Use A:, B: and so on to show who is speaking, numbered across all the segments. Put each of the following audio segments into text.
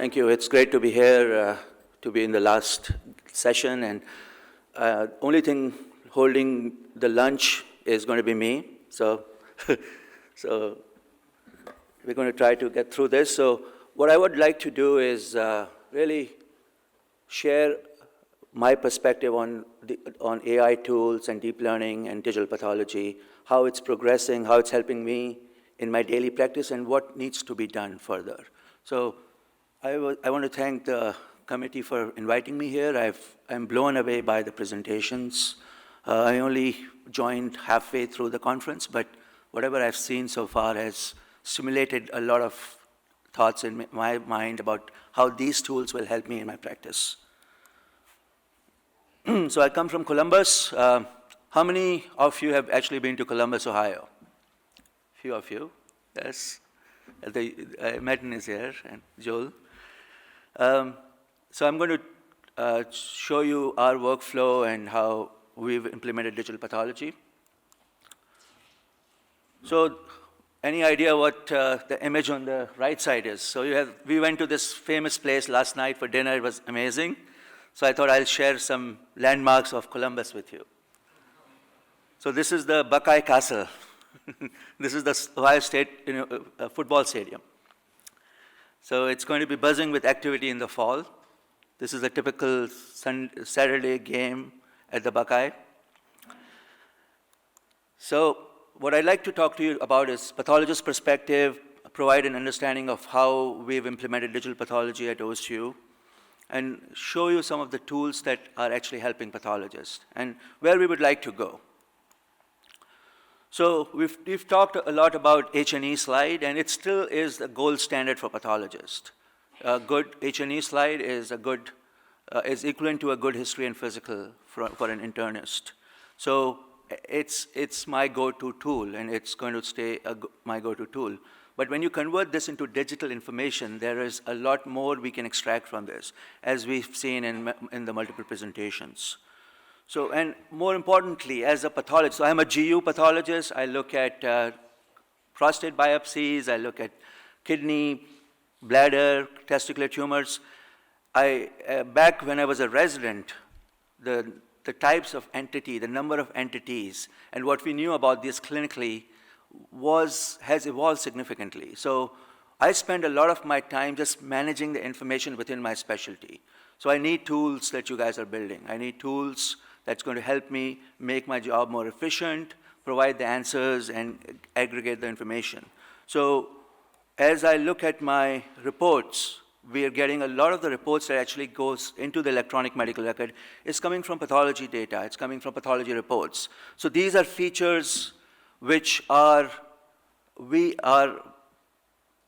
A: Thank you. It's great to be here, to be in the last session, and only thing holding the lunch is going to be me. So, so we're going to try to get through this. So what I would like to do is really share my perspective on AI tools and deep learning and digital pathology, how it's progressing, how it's helping me in my daily practice, and what needs to be done further. So I want to thank the committee for inviting me here. I'm blown away by the presentations. I only joined halfway through the conference, but whatever I've seen so far has stimulated a lot of thoughts in my mind about how these tools will help me in my practice. So I come from Columbus. How many of you have actually been to Columbus, Ohio? A few of you, yes. Metin is here, and Joel. So I'm going to show you our workflow and how we've implemented digital pathology. So any idea what the image on the right side is? So we went to this famous place last night for dinner. It was amazing. So I thought I'll share some landmarks of Columbus with you. So this is the Buckeye Castle. This is the Ohio State football stadium. So it's going to be buzzing with activity in the fall. This is a typical Saturday game at the Buckeye. So what I'd like to talk to you about is Pathologist Perspective, provide an understanding of how we've implemented digital pathology at OSU, and show you some of the tools that are actually helping pathologists, and where we would like to go. So we've talked a lot about H&E slide, and it still is the gold standard for pathologists. A good H&E slide is equivalent to a good history and physical for an internist. So it's my go-to tool, and it's going to stay my go-to tool. But when you convert this into digital information, there is a lot more we can extract from this, as we've seen in the multiple presentations. So, and more importantly, as a pathologist, so I'm a GU pathologist. I look at prostate biopsies. I look at kidney, bladder, testicular tumors. Back when I was a resident, the types of entity, the number of entities, and what we knew about this clinically has evolved significantly. So I spend a lot of my time just managing the information within my specialty. So I need tools that you guys are building. I need tools that's going to help me make my job more efficient, provide the answers, and aggregate the information. So as I look at my reports, we are getting a lot of the reports that actually goes into the electronic medical record is coming from pathology data. It's coming from pathology reports. So these are features which we are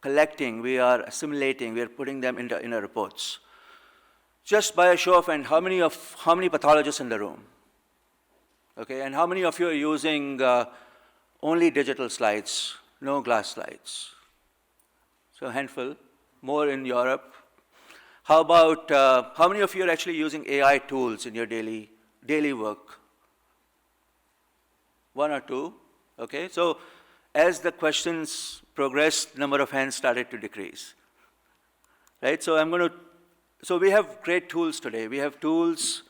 A: collecting, we are assimilating, we are putting them in our reports. Just by a show of hands, how many pathologists in the room? Okay, and how many of you are using only digital slides, no glass slides? So a handful, more in Europe. How about, how many of you are actually using AI tools in your daily work? One or two, okay? So as the questions progressed, number of hands started to decrease, right? So we have great tools today. We have tools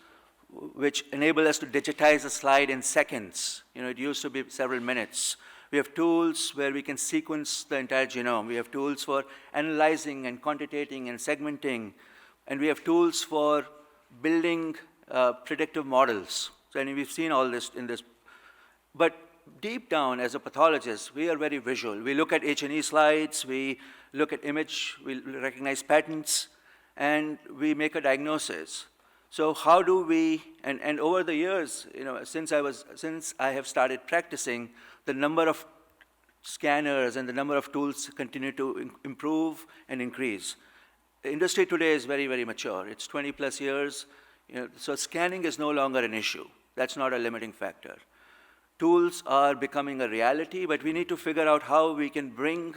A: which enable us to digitize a slide in seconds. It used to be several minutes. We have tools where we can sequence the entire genome. We have tools for analyzing and quantitating and segmenting. And we have tools for building predictive models. So we've seen all this in this. But deep down, as a pathologist, we are very visual. We look at H&E slides. We look at image. We recognize patterns. And we make a diagnosis. So how do we, and over the years, since I have started practicing, the number of scanners and the number of tools continue to improve and increase. The industry today is very, very mature. It's 20 plus years. So scanning is no longer an issue. That's not a limiting factor. Tools are becoming a reality, but we need to figure out how we can bring,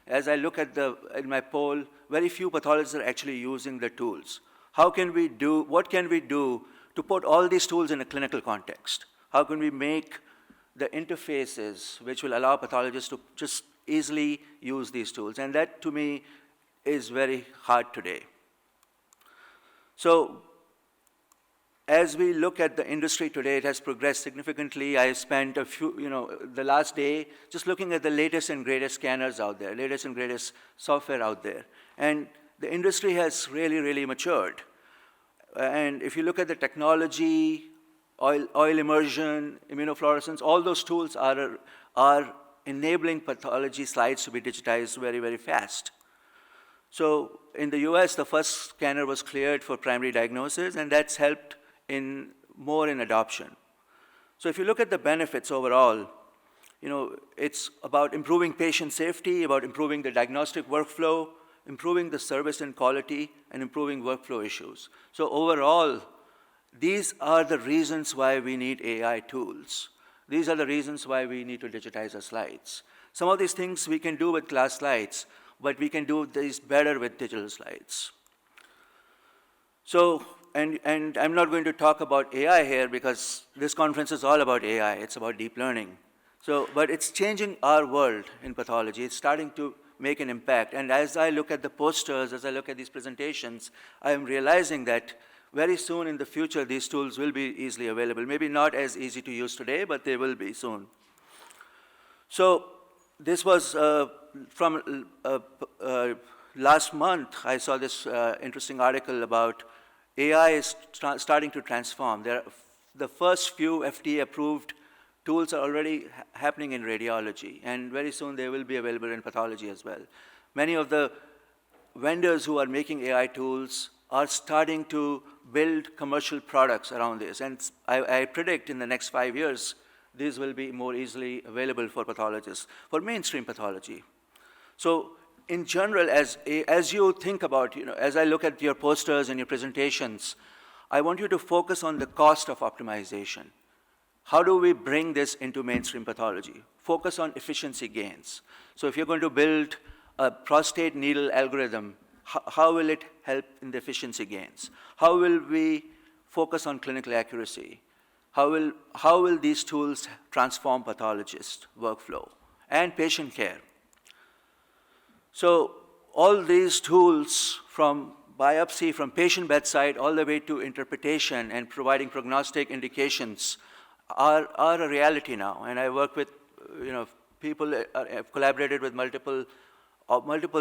A: as I look at in my poll, very few pathologists are actually using the tools. What can we do to put all these tools in a clinical context? How can we make the interfaces which will allow pathologists to just easily use these tools? And that, to me, is very hard today. So as we look at the industry today, it has progressed significantly. I spent the last day just looking at the latest and greatest scanners out there, latest and greatest software out there. And the industry has really, really matured. And if you look at the technology, oil immersion, immunofluorescence, all those tools are enabling pathology slides to be digitized very, very fast. So in the US, the first scanner was cleared for primary diagnosis, and that's helped more in adoption. So if you look at the benefits overall, it's about improving patient safety, about improving the diagnostic workflow, improving the service and quality, and improving workflow issues. So overall, these are the reasons why we need AI tools. These are the reasons why we need to digitize our slides. Some of these things we can do with glass slides, but we can do these better with digital slides. So, and I'm not going to talk about AI here because this conference is all about AI. It's about deep learning. So, but it's changing our world in pathology. It's starting to make an impact. And as I look at the posters, as I look at these presentations, I am realizing that very soon in the future, these tools will be easily available. Maybe not as easy to use today, but they will be soon. So this was from last month, I saw this interesting article about AI is starting to transform. The first few FDA-approved tools are already happening in radiology, and very soon they will be available in pathology as well. Many of the vendors who are making AI tools are starting to build commercial products around this, and I predict in the next 5 years, these will be more easily available for pathologists, for mainstream pathology. So in general, as you think about, as I look at your posters and your presentations, I want you to focus on the cost of optimization. How do we bring this into mainstream pathology? Focus on efficiency gains. So if you're going to build a prostate needle algorithm, how will it help in the efficiency gains? How will we focus on clinical accuracy? How will these tools transform pathologist workflow and patient care? So all these tools, from biopsy, from patient bedside, all the way to interpretation and providing prognostic indications, are a reality now. And I work with people, I've collaborated with multiple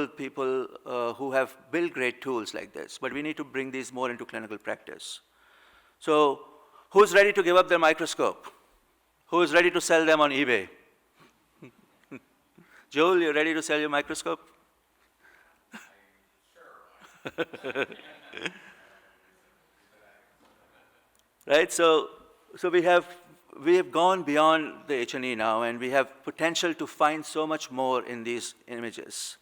A: people who have built great tools like this, but we need to bring these more into clinical practice. So who's ready to give up their microscope? Who's ready to sell them on eBay? Joel, you ready to sell your microscope? Sure. Right, so we have gone beyond the H&E now, and we have potential to find so much more in these images.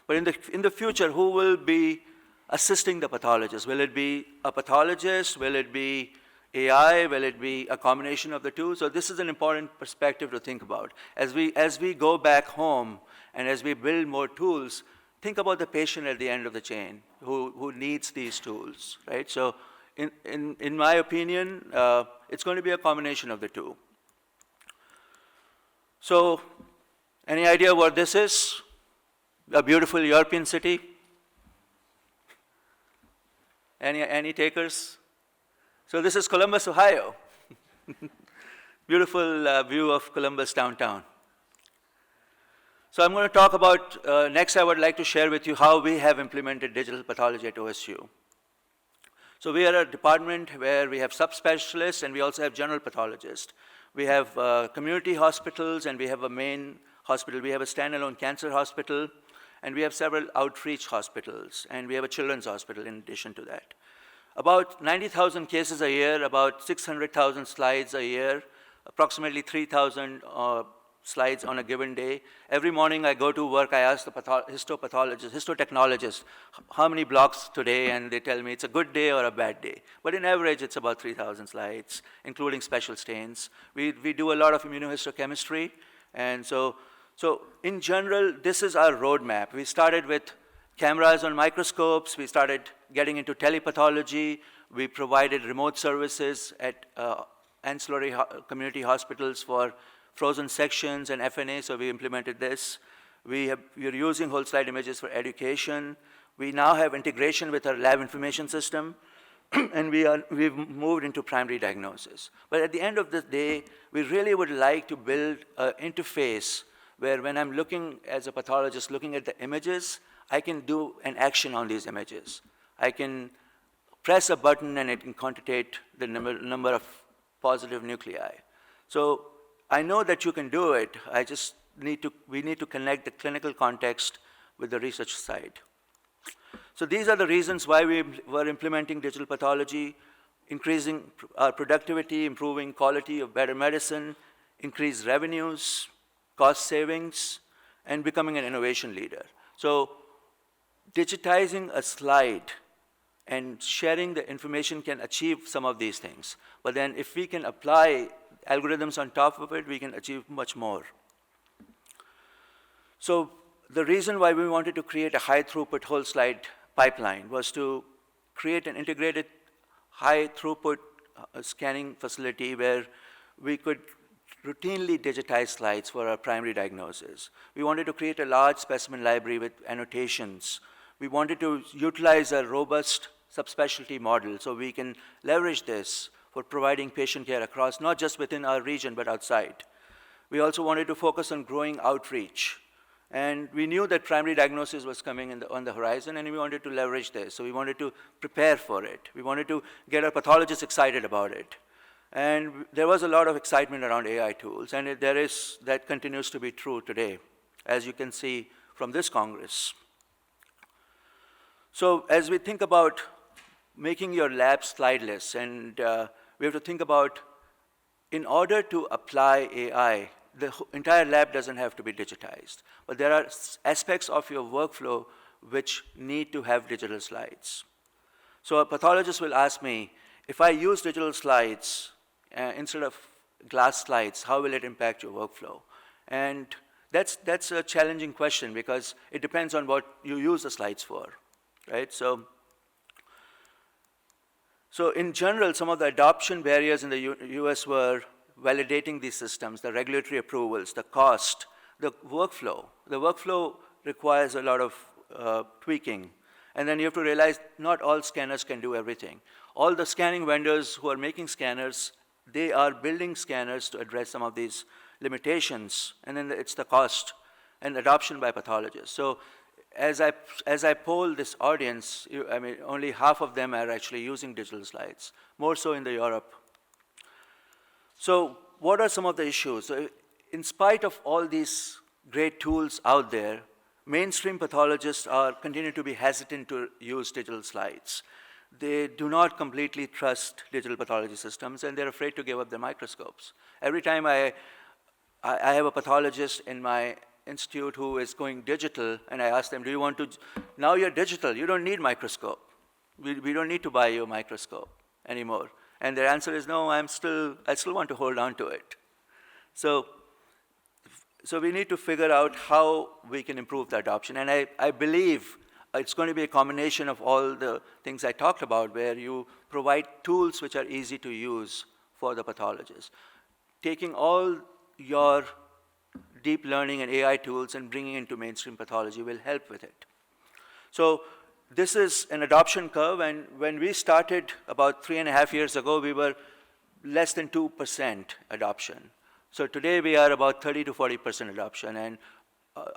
A: But in the future, who will be assisting the pathologist? Will it be a pathologist? Will it be AI? Will it be a combination of the two? So this is an important perspective to think about. As we go back home and as we build more tools, think about the patient at the end of the chain who needs these tools, right? So in my opinion, it's going to be a combination of the two. So any idea what this is? A beautiful European city? Any takers? So this is Columbus, Ohio. Beautiful view of Columbus downtown. So I'm going to talk about, next I would like to share with you how we have implemented digital pathology at OSU. So we are a department where we have subspecialists and we also have general pathologists. We have community hospitals and we have a main hospital. We have a standalone cancer hospital and we have several outreach hospitals and we have a children's hospital in addition to that. About 90,000 cases a year, about 600,000 slides a year, approximately 3,000 slides on a given day. Every morning I go to work, I ask the histotechnologist, how many blocks today, and they tell me it's a good day or a bad day. But in average, it's about 3,000 slides, including special stains. We do a lot of immunohistochemistry, and so in general, this is our roadmap. We started with cameras on microscopes, we started getting into telepathology, we provided remote services at ancillary community hospitals for frozen sections and FNA, so we implemented this. We're using whole slide images for education. We now have integration with our lab information system. and we've moved into primary diagnosis. But at the end of the day, we really would like to build an interface where when I'm looking as a pathologist, looking at the images, I can do an action on these images. I can press a button and it can quantitate the number of positive nuclei. So I know that you can do it. We need to connect the clinical context with the research side. So these are the reasons why we were implementing digital pathology, increasing our productivity, improving quality of better medicine, increased revenues, cost savings, and becoming an innovation leader. So digitizing a slide and sharing the information can achieve some of these things. But then if we can apply algorithms on top of it, we can achieve much more. So the reason why we wanted to create a high throughput whole slide pipeline was to create an integrated high throughput scanning facility where we could routinely digitize slides for our primary diagnosis. We wanted to create a large specimen library with annotations. We wanted to utilize a robust subspecialty model so we can leverage this for providing patient care across, not just within our region, but outside. We also wanted to focus on growing outreach. And we knew that primary diagnosis was coming on the horizon, and we wanted to leverage this. So we wanted to prepare for it. We wanted to get our pathologists excited about it. And there was a lot of excitement around AI tools, and that continues to be true today, as you can see from this Congress. So as we think about making your lab slideless, and we have to think about, in order to apply AI, the entire lab doesn't have to be digitized, but there are aspects of your workflow which need to have digital slides. So a pathologist will ask me, if I use digital slides instead of glass slides, how will it impact your workflow? And that's a challenging question because it depends on what you use the slides for, right? So in general, some of the adoption barriers in the US were validating these systems, the regulatory approvals, the cost, the workflow. The workflow requires a lot of tweaking. And then you have to realize not all scanners can do everything. All the scanning vendors who are making scanners, they are building scanners to address some of these limitations. And then it's the cost and adoption by pathologists. So as I poll this audience, only half of them are actually using digital slides, more so in Europe. So what are some of the issues? So in spite of all these great tools out there, mainstream pathologists continue to be hesitant to use digital slides. They do not completely trust digital pathology systems, and they're afraid to give up their microscopes. Every time I have a pathologist in my institute who is going digital, and I ask them, do you want to, now you're digital, you don't need microscope. We don't need to buy you a microscope anymore. And their answer is, no, I still want to hold on to it. So we need to figure out how we can improve the adoption. And I believe it's going to be a combination of all the things I talked about, where you provide tools which are easy to use for the pathologist. Taking all your deep learning and AI tools and bringing it into mainstream pathology will help with it. So this is an adoption curve, and when we started about 3.5 years ago, we were less than 2% adoption. So today we are about 30 to 40% adoption, and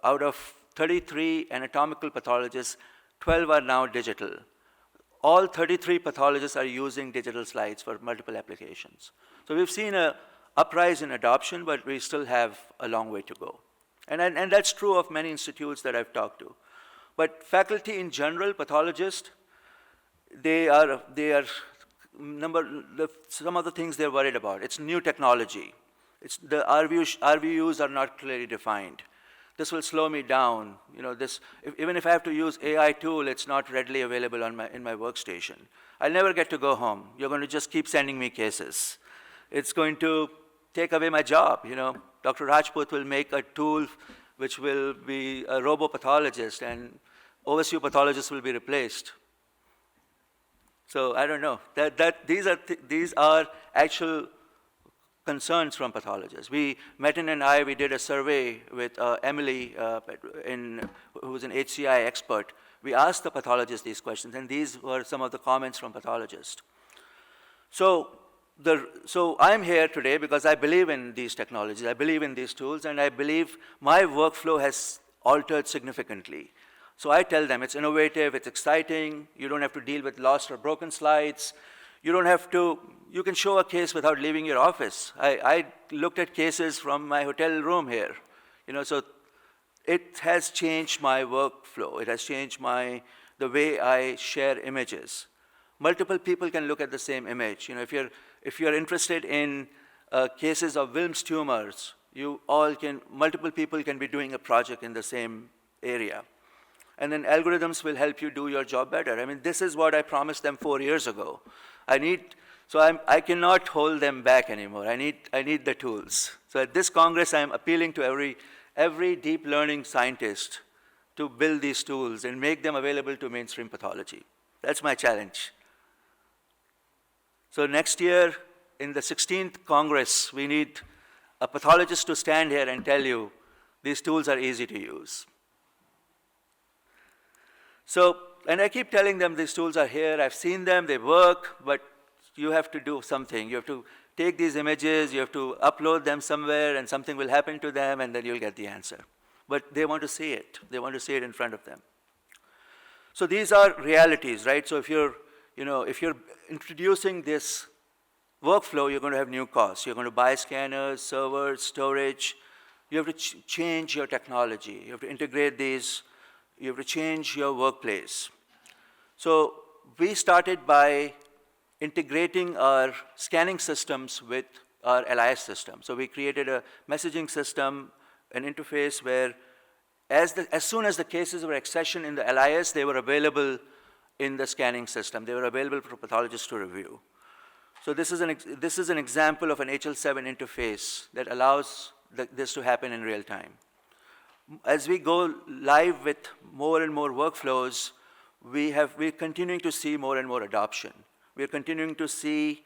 A: out of 33 anatomical pathologists, 12 are now digital. All 33 pathologists are using digital slides for multiple applications. So we've seen an uprise in adoption, but we still have a long way to go. And that's true of many institutes that I've talked to. But faculty in general, pathologists, some of the things they're worried about. It's new technology. The RVUs are not clearly defined. This will slow me down. Even if I have to use AI tool, it's not readily available in my workstation. I'll never get to go home. You're going to just keep sending me cases. It's going to take away my job. Dr. Rajput will make a tool which will be a robo-pathologist, and OSU pathologists will be replaced. So I don't know. These are actual concerns from pathologists. Metin and I, we did a survey with Emily, who's an HCI expert. We asked the pathologists these questions, and these were some of the comments from pathologists. So I'm here today because I believe in these technologies, I believe in these tools, and I believe my workflow has altered significantly. So I tell them it's innovative, it's exciting, you don't have to deal with lost or broken slides, you can show a case without leaving your office. I looked at cases from my hotel room here, so it has changed my workflow. It has changed the way I share images. Multiple people can look at the same image. If you're interested in cases of Wilms tumors, multiple people can be doing a project in the same area. And then algorithms will help you do your job better. I mean, this is what I promised them 4 years ago. I cannot hold them back anymore. I need the tools. So at this Congress, I'm appealing to every deep learning scientist to build these tools and make them available to mainstream pathology. That's my challenge. So next year, in the 16th Congress, we need a pathologist to stand here and tell you these tools are easy to use. And I keep telling them these tools are here, I've seen them, they work, but you have to do something. You have to take these images, you have to upload them somewhere, and something will happen to them, and then you'll get the answer. But they want to see it. They want to see it in front of them. So these are realities, right? So if you're introducing this workflow, you're going to have new costs. You're going to buy scanners, servers, storage. You have to change your technology. You have to integrate these. You have to change your workplace. So we started by integrating our scanning systems with our LIS system. So we created a messaging system, an interface where as soon as the cases were accessioned in the LIS, they were available in the scanning system. They were available for pathologists to review. So this is an example of an HL7 interface that allows this to happen in real time. As we go live with more and more workflows, we're continuing to see more and more adoption. We're continuing to see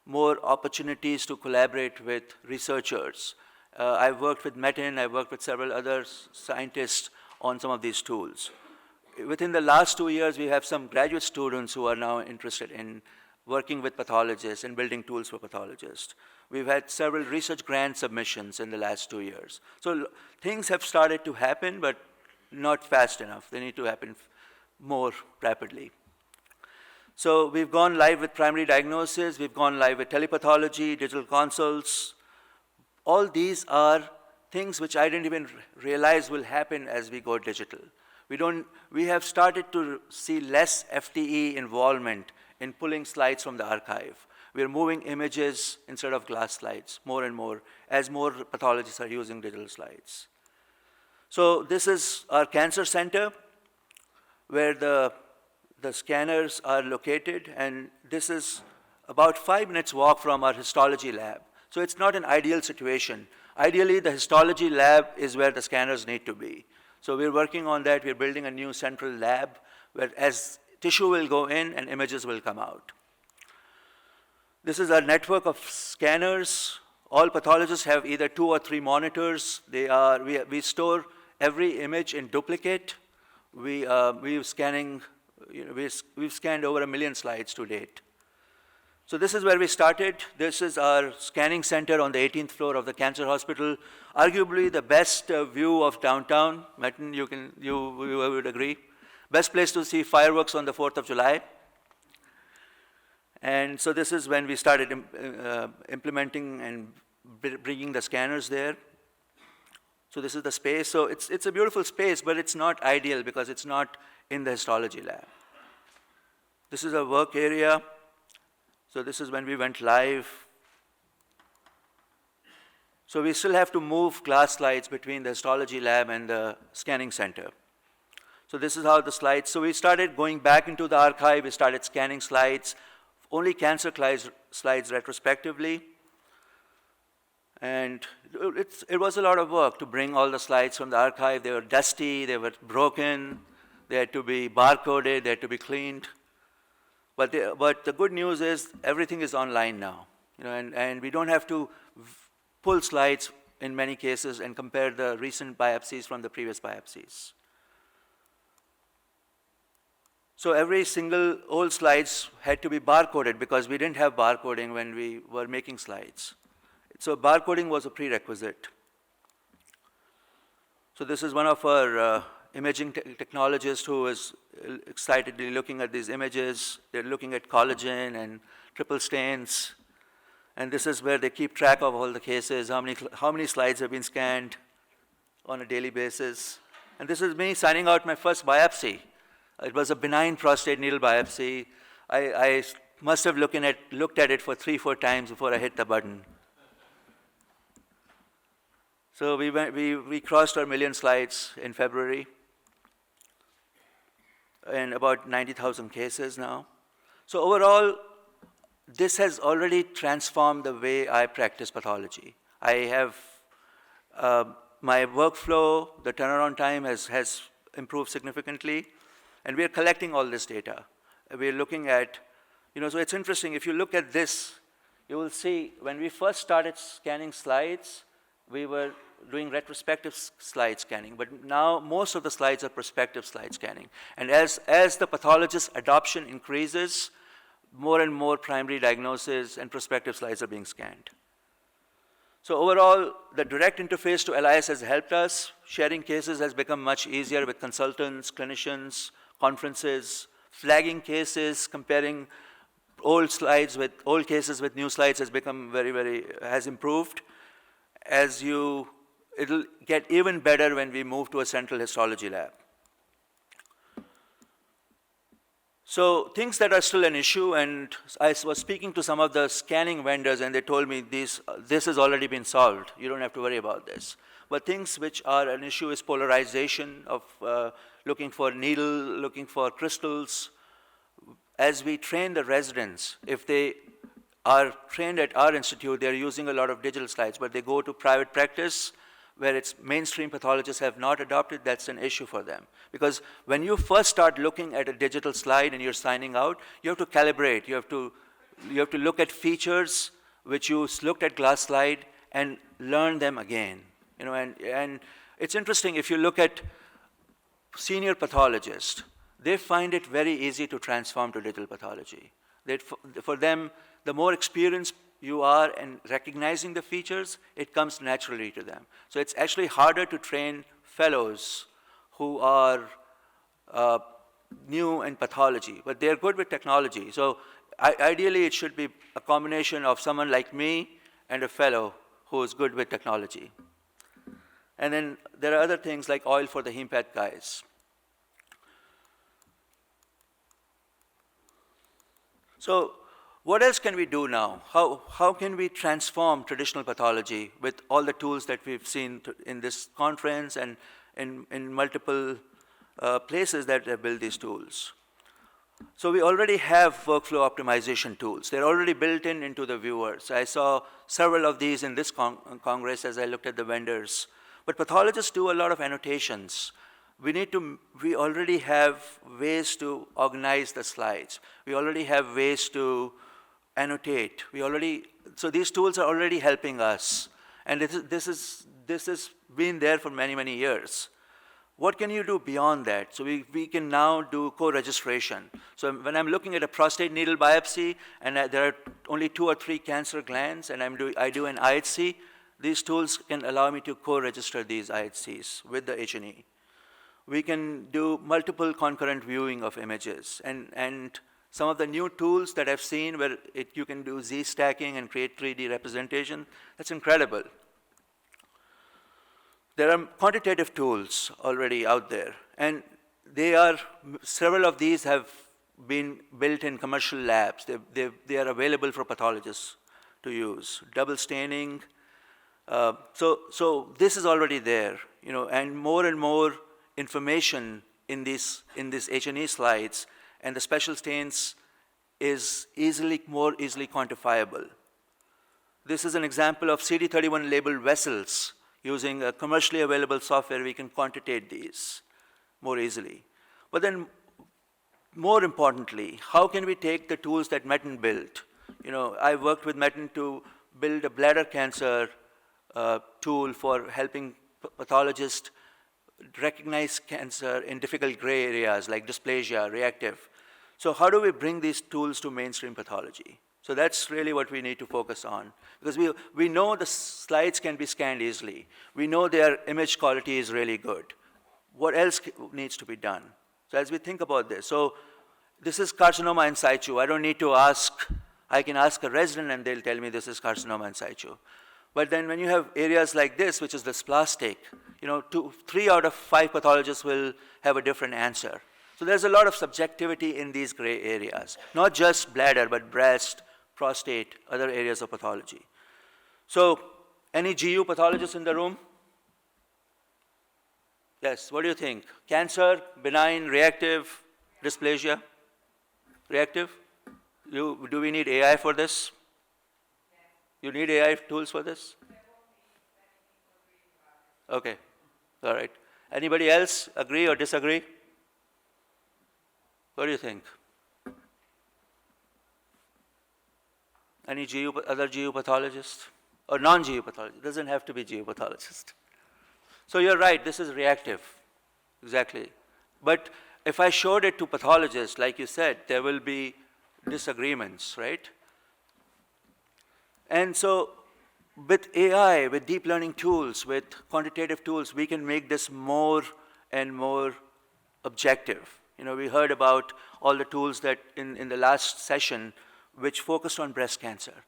A: more opportunities to collaborate with researchers. I've worked with Metin, I've worked with several other scientists on some of these tools. Within the last 2 years, we have some graduate students who are now interested in working with pathologists and building tools for pathologists. We've had several research grant submissions in the last 2 years. So things have started to happen, but not fast enough. They need to happen more rapidly. So we've gone live with primary diagnosis, we've gone live with telepathology, digital consults. All these are things which I didn't even realize will happen as we go digital. We have started to see less FTE involvement in pulling slides from the archive. We're moving images instead of glass slides more and more as more pathologists are using digital slides. So this is our cancer center where the scanners are located, and this is about 5 minutes walk from our histology lab. So it's not an ideal situation. Ideally, the histology lab is where the scanners need to be. So we're working on that. We're building a new central lab where as tissue will go in and images will come out. This is our network of scanners. All pathologists have either 2 or 3 monitors. We store every image in duplicate. We've scanned over 1 million slides to date. So this is where we started. This is our scanning center on the 18th floor of the cancer hospital. Arguably the best view of downtown. Metin, you would agree. Best place to see fireworks on the 4th of July. And so this is when we started implementing and bringing the scanners there. So this is the space. So it's a beautiful space, but it's not ideal because it's not in the histology lab. This is a work area. So this is when we went live. So we still have to move glass slides between the histology lab and the scanning center. So this is how the slides, so we started going back into the archive, we started scanning slides, only cancer slides retrospectively. And it was a lot of work to bring all the slides from the archive. They were dusty, they were broken, they had to be barcoded, they had to be cleaned. But the good news is everything is online now, and we don't have to pull slides in many cases and compare the recent biopsies from the previous biopsies. So every single old slides had to be barcoded because we didn't have barcoding when we were making slides. So barcoding was a prerequisite. So this is one of our imaging technologists who is excitedly looking at these images. They're looking at collagen and triple stains. And this is where they keep track of all the cases, how many slides have been scanned on a daily basis. And this is me signing out my first biopsy. It was a benign prostate needle biopsy. I must have looked at it for 3-4 times before I hit the button. So we crossed our 1 million slides in February, and about 90,000 cases now. So overall, this has already transformed the way I practice pathology. I have my workflow, the turnaround time has improved significantly. And we are collecting all this data. We are looking at, so it's interesting. If you look at this, you will see when we first started scanning slides, we were doing retrospective slide scanning. But now most of the slides are prospective slide scanning. And as the pathologist adoption increases, more and more primary diagnosis and prospective slides are being scanned. So overall, the direct interface to LIS has helped us. Sharing cases has become much easier with consultants, clinicians, conferences, flagging cases, comparing old cases with new slides has become has improved. It'll get even better when we move to a central histology lab. So things that are still an issue, and I was speaking to some of the scanning vendors and they told me this has already been solved. You don't have to worry about this. But things which are an issue is polarization of looking for needle, looking for crystals. As we train the residents, if they are trained at our institute, they're using a lot of digital slides, but they go to private practice where it's mainstream pathologists have not adopted, that's an issue for them. Because when you first start looking at a digital slide and you're signing out, you have to calibrate, you have to look at features which you looked at glass slide and learn them again. And it's interesting, if you look at senior pathologists, they find it very easy to transform to digital pathology. For them, the more experienced you are in recognizing the features, it comes naturally to them. So it's actually harder to train fellows who are new in pathology, but they're good with technology. So ideally, it should be a combination of someone like me and a fellow who is good with technology. And then there are other things like oil for the hempath guys. So what else can we do now? How can we transform traditional pathology with all the tools that we've seen in this conference and in multiple places that have built these tools? So we already have workflow optimization tools. They're already built into the viewers. I saw several of these in this congress as I looked at the vendors. But pathologists do a lot of annotations. We already have ways to organize the slides. We already have ways to annotate. So these tools are already helping us. And this has been there for many, many years. What can you do beyond that? So we can now do co-registration. So when I'm looking at a prostate needle biopsy and there are only 2 or 3 cancer glands and I do an IHC, these tools can allow me to co-register these IHCs with the H&E. We can do multiple concurrent viewing of images. And some of the new tools that I've seen where you can do Z-stacking and create 3D representation, that's incredible. There are quantitative tools already out there. And several of these have been built in commercial labs. They are available for pathologists to use. Double staining. So this is already there, and more information in these H&E slides, and the special stains is more easily quantifiable. This is an example of CD31 labeled vessels. Using a commercially available software, we can quantitate these more easily. But then, more importantly, how can we take the tools that Metin built? I worked with Metin to build a bladder cancer tool for helping pathologists recognize cancer in difficult gray areas like dysplasia, reactive. So how do we bring these tools to mainstream pathology? So that's really what we need to focus on. Because we know the slides can be scanned easily. We know their image quality is really good. What else needs to be done? So as we think about this, so this is carcinoma in situ. I don't need to ask, I can ask a resident and they'll tell me this is carcinoma in situ. But then when you have areas like this, which is dysplastic, 3 out of 5 pathologists will have a different answer. So there's a lot of subjectivity in these gray areas, not just bladder, but breast, prostate, other areas of pathology. So any GU pathologists in the room? Yes, what do you think? Cancer, benign, reactive, dysplasia? Reactive? Do we need AI for this? You need AI tools for this? Okay, all right. Anybody else agree or disagree? What do you think? Any other GU pathologist? Or non-GU pathologist? It doesn't have to be GU pathologist. So you're right, this is reactive, exactly. But if I showed it to pathologists, like you said, there will be disagreements, right? And so with AI, with deep learning tools, with quantitative tools, we can make this more and more objective. We heard about all the tools that in the last session which focused on breast cancer.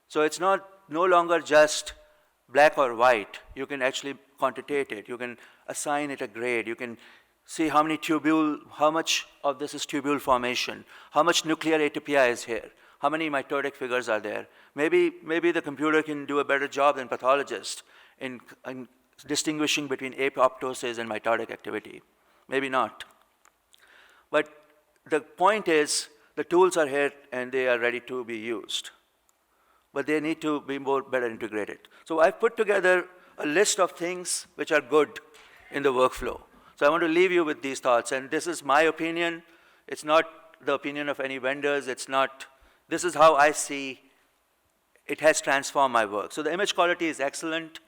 A: So it's no longer just black or white. You can actually quantitate it. You can assign it a grade. You can see how much of this is tubule formation, how much nuclear atypia is here, how many mitotic figures are there. Maybe the computer can do a better job than pathologists in distinguishing between apoptosis and mitotic activity. Maybe not. But the point is, the tools are here and they are ready to be used. But they need to be better integrated. So I've put together a list of things which are good in the workflow. So I want to leave you with these thoughts. And this is my opinion. It's not the opinion of any vendors. This is how I see it has transformed my work. So the image quality is excellent.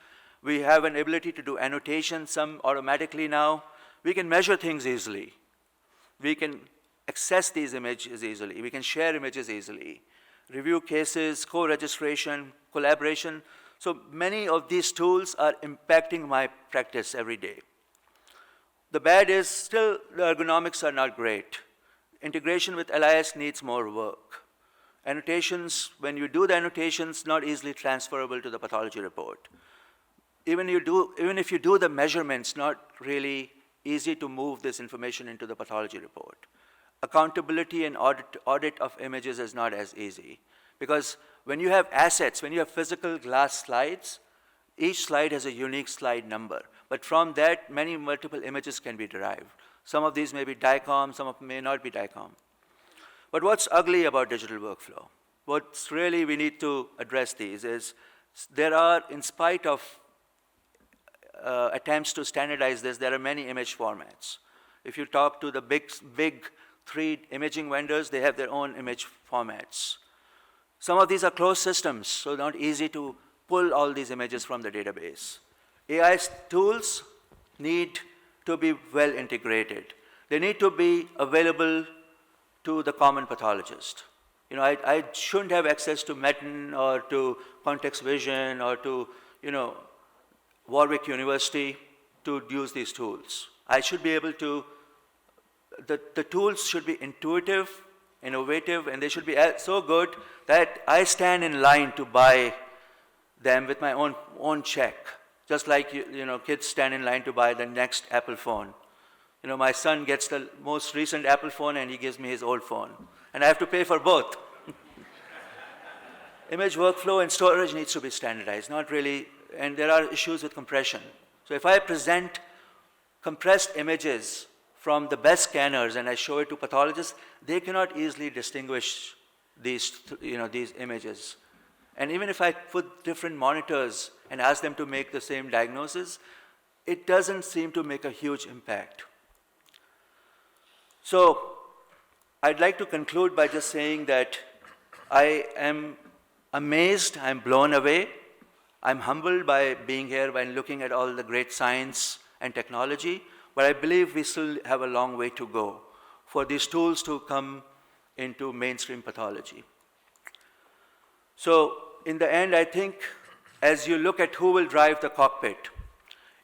A: We have an ability to do annotation, some automatically now. We can measure things easily. We can access these images easily. We can share images easily. Review cases, co-registration, collaboration. So many of these tools are impacting my practice every day. The bad is still the ergonomics are not great. Integration with LIS needs more work. Annotations, when you do the annotations, not easily transferable to the pathology report. Even if you do the measurements, not really easy to move this information into the pathology report. Accountability and audit of images is not as easy. Because when you have assets, when you have physical glass slides, each slide has a unique slide number. But from that, multiple images can be derived. Some of these may be DICOM, some of them may not be DICOM. But what's ugly about digital workflow? What's really we need to address these is there are, in spite of attempts to standardize this, there are many image formats. If you talk to the big 3 imaging vendors, they have their own image formats. Some of these are closed systems, so not easy to pull all these images from the database. AI tools need to be well integrated. They need to be available to the common pathologist. I shouldn't have access to Metin or to Context Vision or to, Warwick University to use these tools. I should be able to, the tools should be intuitive, innovative, and they should be so good that I stand in line to buy them with my own check. Just like kids stand in line to buy the next Apple phone. My son gets the most recent Apple phone and he gives me his old phone. And I have to pay for both. Image workflow and storage needs to be standardized, not really, and there are issues with compression. So if I present compressed images from the best scanners and I show it to pathologists, they cannot easily distinguish these images. And even if I put different monitors and ask them to make the same diagnosis, it doesn't seem to make a huge impact. So I'd like to conclude by just saying that I am amazed, I'm blown away I'm humbled by being here and looking at all the great science and technology, but I believe we still have a long way to go for these tools to come into mainstream pathology. So in the end, I think as you look at who will drive the cockpit,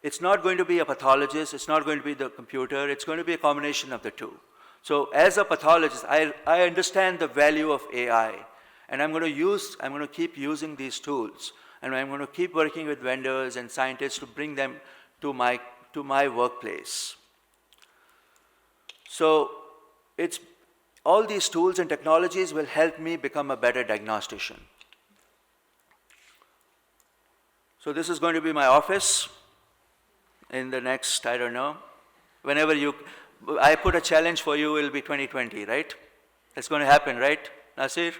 A: it's not going to be a pathologist, it's not going to be the computer, it's going to be a combination of the two. So as a pathologist, I understand the value of AI, and I'm going to keep using these tools, and I'm going to keep working with vendors and scientists to bring them to my workplace. So all these tools and technologies will help me become a better diagnostician. So this is going to be my office in the next, I don't know, whenever I put a challenge for you, it'll be 2020, right? It's going to happen, right, Nasir?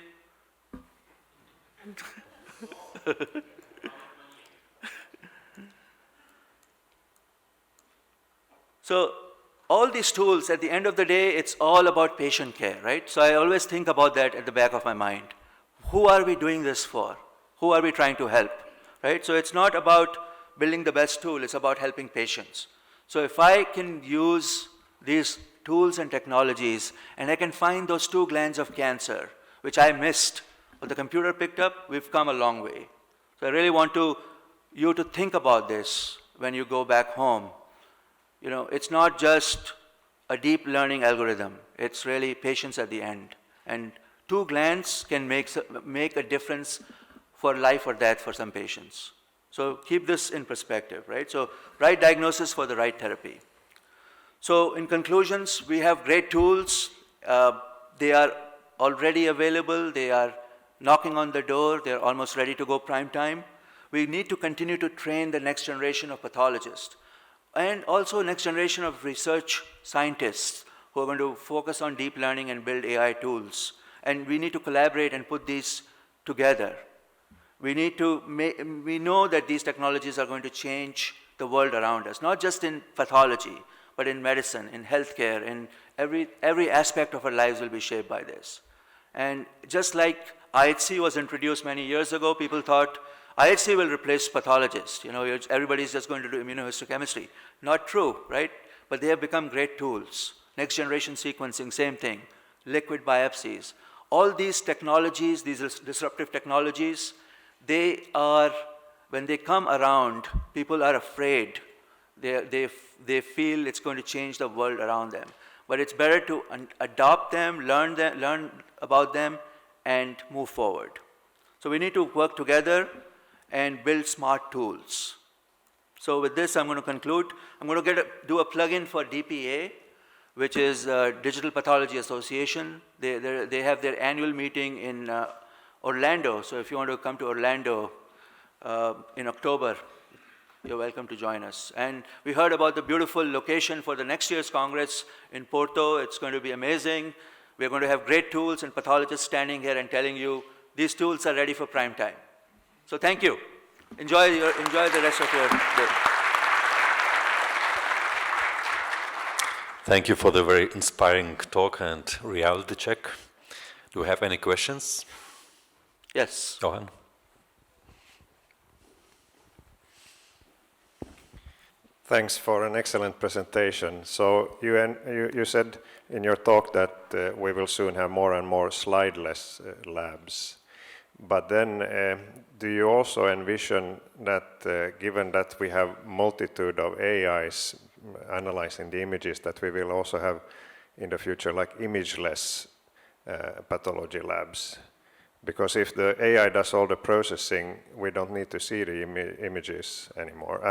A: So all these tools, at the end of the day, it's all about patient care, right? So I always think about that at the back of my mind. Who are we doing this for? Who are we trying to help, right? So it's not about building the best tool, it's about helping patients. So if I can use these tools and technologies, and I can find those 2 glands of cancer, which I missed, but the computer picked up, we've come a long way. So I really want you to think about this when you go back home. You know, it's not just a deep learning algorithm, it's really patients at the end. And 2 glands can make a difference for life or death for some patients. So keep this in perspective, right? So right diagnosis for the right therapy. So in conclusions, we have great tools. They are already available. They are knocking on the door. They're almost ready to go prime time. We need to continue to train the next generation of pathologists and also next generation of research scientists who are going to focus on deep learning and build AI tools. And we need to collaborate and put these together. We know that these technologies are going to change the world around us, not just in pathology, but in medicine, in healthcare, in every aspect of our lives will be shaped by this. And just like IHC was introduced many years ago, people thought IHC will replace pathologists. You know, everybody's just going to do immunohistochemistry. Not true, right? But they have become great tools. Next generation sequencing, same thing. Liquid biopsies. All these technologies, these disruptive technologies, when they come around, people are afraid. They feel it's going to change the world around them. But it's better to adopt them, learn about them, and move forward. So we need to work together and build smart tools. So with this, I'm going to conclude. I'm going to do a plug-in for DPA, which is Digital Pathology Association. They have their annual meeting in Orlando. So if you want to come to Orlando in October, you're welcome to join us. And we heard about the beautiful location for the next year's Congress in Porto. It's going to be amazing. We're going to have great tools and pathologists standing here and telling you these tools are ready for prime time. So thank you. Enjoy the rest of your day.
B: Thank you for the very inspiring talk and reality check. Do you have any questions?
A: Yes.
B: Johan.
C: Thanks for an excellent presentation. So you said in your talk that we will soon have more and more slideless labs. But then do you also envision that given that we have multitude of AIs analyzing the images, that we will also have in the future like imageless pathology labs? Because if the AI does all the processing, we don't need to see the images anymore.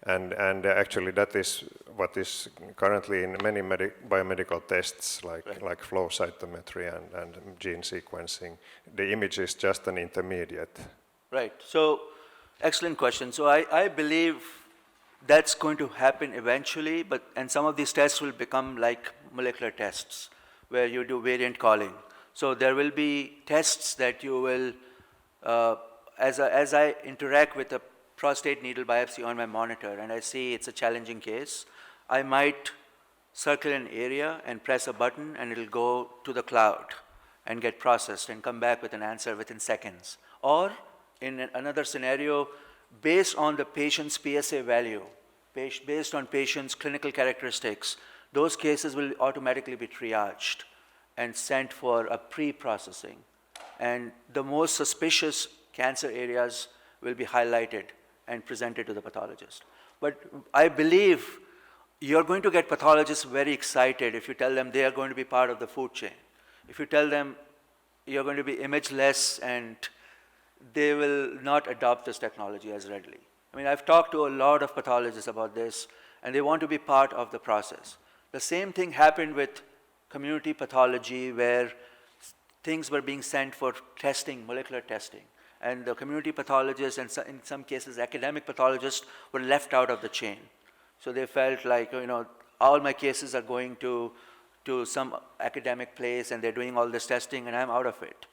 C: And actually that is what is currently in many biomedical tests like flow cytometry and gene sequencing. The image is just an intermediate.
A: Right. So excellent question. So I believe that's going to happen eventually, and some of these tests will become like molecular tests where you do variant calling. So there will be tests that you will, as I interact with a prostate needle biopsy on my monitor and I see it's a challenging case, I might circle an area and press a button and it'll go to the cloud and get processed and come back with an answer within seconds. Or in another scenario, based on the patient's PSA value, based on patient's clinical characteristics, those cases will automatically be triaged and sent for a pre-processing. And the most suspicious cancer areas will be highlighted and presented to the pathologist. But I believe you're going to get pathologists very excited if you tell them they are going to be part of the food chain. If you tell them you're going to be imageless, and they will not adopt this technology as readily. I mean, I've talked to a lot of pathologists about this, and they want to be part of the process. The same thing happened with community pathology, where things were being sent for testing, molecular testing. And the community pathologists, and in some cases academic pathologists, were left out of the chain. So they felt like, all my cases are going to some academic place, and they're doing all this testing, and I'm out of it.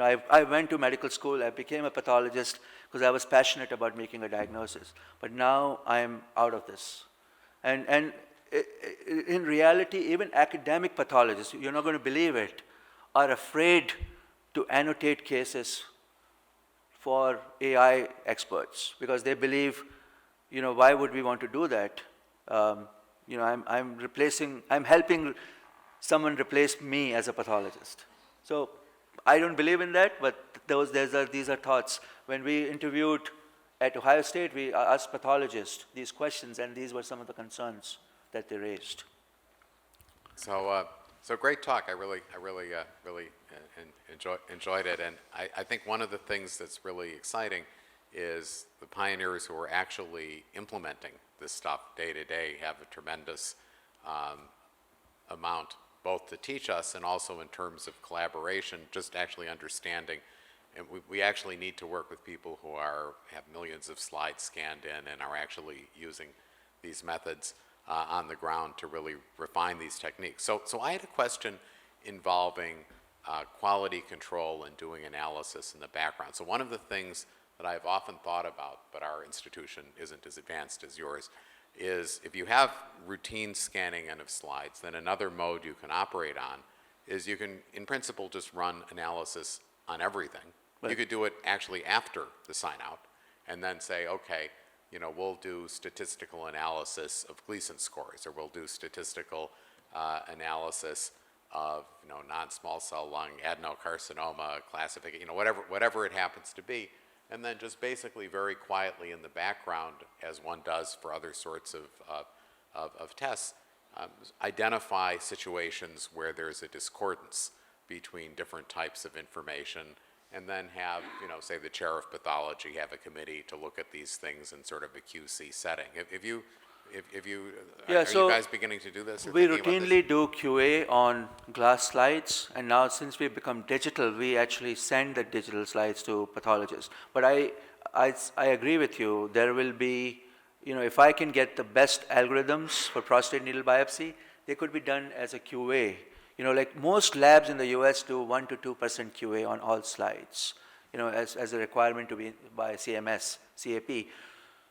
A: I went to medical school, I became a pathologist because I was passionate about making a diagnosis. But now I'm out of this. And in reality, even academic pathologists, you're not going to believe it, are afraid to annotate cases for AI experts, because they believe, why would we want to do that? I'm helping someone replace me as a pathologist. So I don't believe in that, but these are thoughts. When we interviewed at Ohio State, we asked pathologists these questions, and these were some of the concerns that they raised.
D: So great talk. I really enjoyed it, and I think one of the things that's really exciting is the pioneers who are actually implementing this stuff day to day have a tremendous amount both to teach us and also in terms of collaboration, just actually understanding. And we actually need to work with people who have millions of slides scanned in and are actually using these methods on the ground to really refine these techniques. So I had a question involving quality control and doing analysis in the background. So one of the things that I've often thought about, but our institution isn't as advanced as yours, is if you have routine scanning of slides, then another mode you can operate on is you can, in principle, just run analysis on everything. Right. You could do it actually after the sign out and then say, okay, we'll do statistical analysis of Gleason scores, or we'll do statistical analysis of non-small cell lung adenocarcinoma classification, whatever it happens to be. And then just basically very quietly in the background, as one does for other sorts of tests, identify situations where there's a discordance between different types of information, and then have, say the chair of pathology have a committee to look at these things in sort of a QC setting. Are you guys beginning to do this?
A: We routinely do QA on glass slides, and now since we've become digital, we actually send the digital slides to pathologists. But I agree with you. There will be, if I can get the best algorithms for prostate needle biopsy, they could be done as a QA. Like most labs in the US do 1 to 2% QA on all slides, as a requirement to be by CMS, CAP.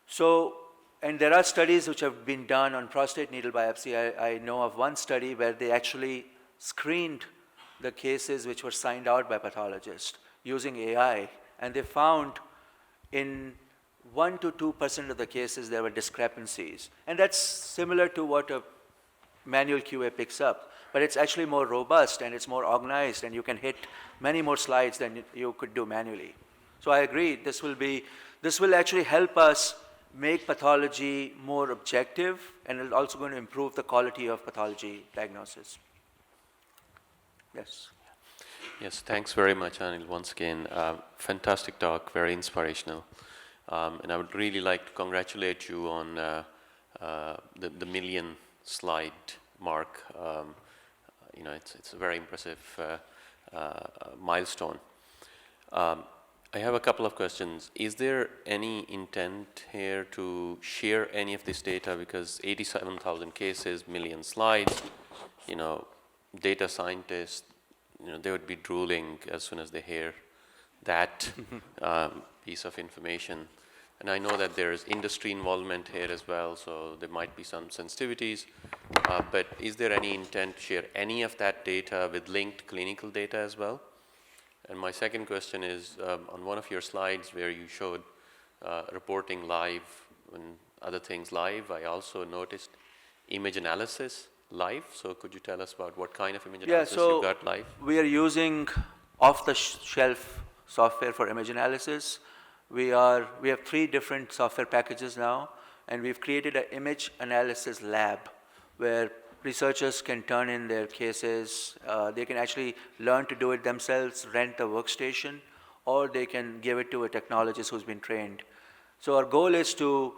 A: So, and there are studies which have been done on prostate needle biopsy. I know of one study where they actually screened the cases which were signed out by pathologists using AI, and they found in 1 to 2% of the cases there were discrepancies. And that's similar to what a manual QA picks up, but it's actually more robust and it's more organized, and you can hit many more slides than you could do manually. So I agree, this will actually help us make pathology more objective, and it's also going to improve the quality of pathology diagnosis. Yes.
E: Yes, thanks very much, Anil. Once again, fantastic talk, very inspirational. And I would really like to congratulate you on the million slide mark. It's a very impressive milestone. I have a couple of questions. Is there any intent here to share any of this data? Because 87,000 cases, million slides, data scientists, they would be drooling as soon as they hear that piece of information. And I know that there is industry involvement here as well, so there might be some sensitivities. But is there any intent to share any of that data with linked clinical data as well? And my second question is, on one of your slides where you showed reporting live and other things live. I also noticed image analysis live. So could you tell us about what kind of image analysis you got live?
A: We are using off-the-shelf software for image analysis. We have 3 different software packages now, and we've created an image analysis lab where researchers can turn in their cases. They can actually learn to do it themselves, rent a workstation, or they can give it to a technologist who's been trained. So our goal is to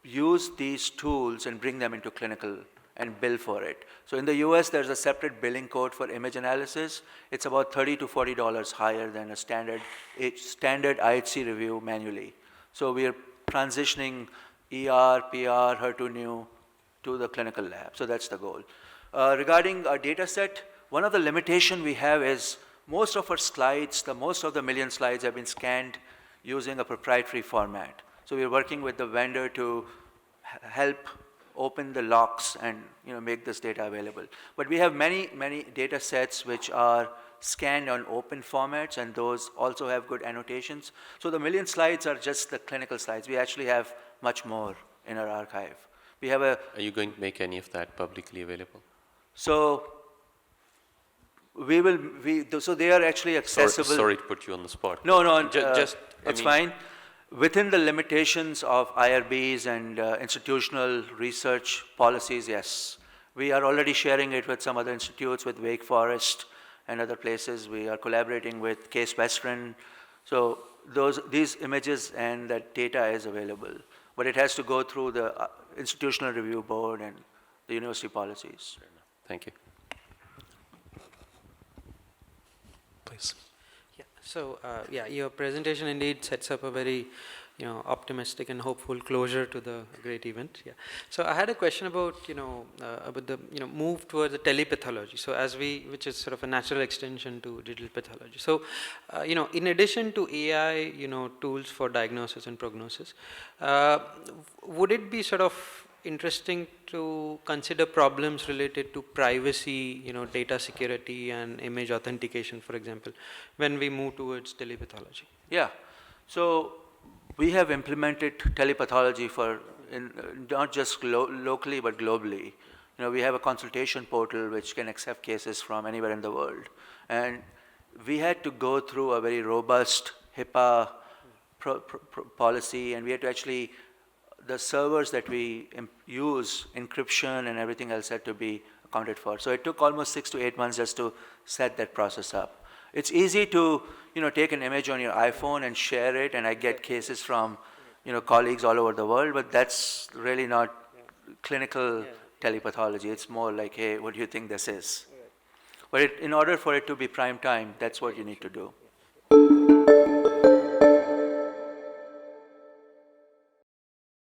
A: use these tools and bring them into clinical and bill for it. So in the US, there's a separate billing code for image analysis. It's about $30 to $40 higher than a standard IHC review manually. So we are transitioning ER, PR, HER2/neu to the clinical lab. So that's the goal. Regarding our data set, one of the limitations we have is most of our slides, most of the million slides have been scanned using a proprietary format. So we're working with the vendor to help open the locks and make this data available. But we have many data sets which are scanned on open formats, and those also have good annotations. So the million slides are just the clinical slides. We actually have much more in our archive. We have a.
E: Are you going to make any of that publicly available?
A: So we will. So they are actually accessible.
E: Sorry to put you on the spot.
A: No.
E: Just
A: it's fine. Within the limitations of IRBs and institutional research policies, yes. We are already sharing it with some other institutes, with Wake Forest and other places. We are collaborating with Case Western. So these images and that data is available. But it has to go through the institutional review board and the university policies.
E: Thank you.
B: Please.
F: Yeah. So your presentation indeed sets up a very optimistic and hopeful closure to the great event. Yeah. So I had a question about about the move towards the telepathology. So which is sort of a natural extension to digital pathology. So in addition to AI tools for diagnosis and prognosis, would it be sort of interesting to consider problems related to privacy, data security and image authentication, for example, when we move towards telepathology?
A: Yeah. So we have implemented telepathology not just locally but globally. We have a consultation portal which can accept cases from anywhere in the world, and we had to go through a very robust HIPAA policy, and we had to actually. The servers that we use, encryption and everything else had to be accounted for. So it took almost 6 to 8 months just to set that process up. It's easy to take an image on your iPhone and share it, and I get cases from colleagues all over the world, but that's really not clinical telepathology. It's more like, hey, what do you think this is? But in order for it to be prime time, that's what you need to do.